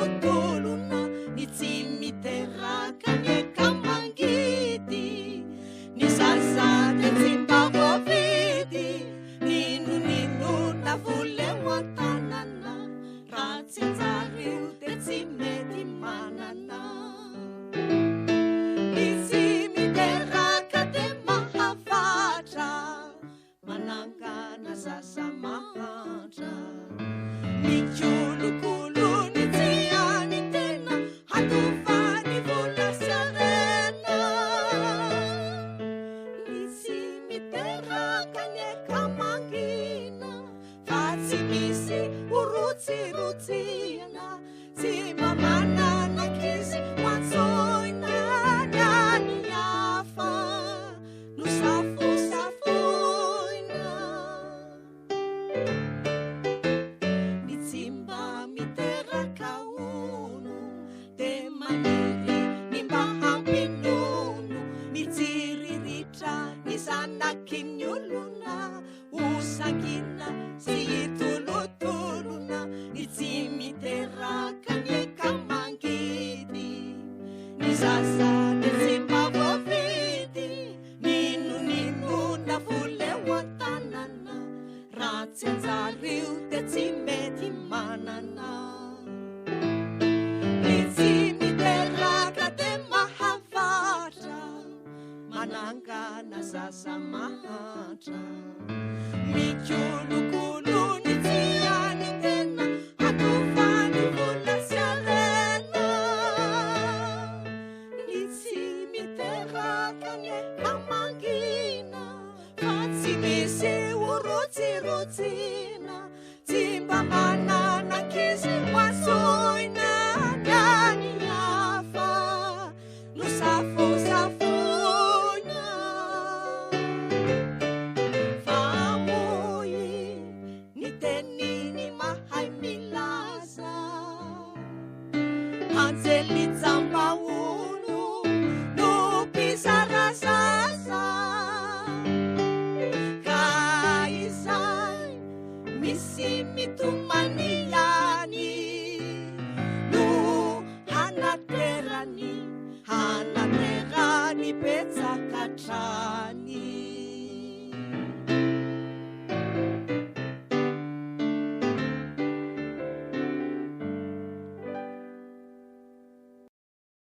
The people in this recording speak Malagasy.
tolotolona ny tsy miteraka ny kamangidy ny sasany tsy mba voavidy nino na voleo an-tanana raha tsy anjareo de tsy mety manana ny tsy miteraka de mahavatra manangana sasa mahantra ny kolokolo ny tsy any tena hatovany vola serena ny tsy miteraka ny ekamangina fa tsy misy orotsirotsina tsy mamanana kizy mansoina ny any hafa no safosafoina ny tsy mba miteraka ono de maniry ny mba hampinono ny tsiriritra ny zanakin'ny olona osangina sy tolotolona ny tsy miteraka ny ekamangidy ny sasany tsy mba voavidy nino na voleo an-tanana raha tsy anjareo de tsy mety manana ny tsy miteraka de mahavatra manangana sasa mahantra mikolokolo ny tsy any tena hatovany vola serena ny tsy miteraka ny ekamangina fa tsy misy orotsirotsina tsy mba manana kizy masoina ny any hafa no safosafoina fa moy ny teniny mahay milaza anjely tsambaolo no mpisarazasa ka izay misy mitomany any no hanaterany betsaka tra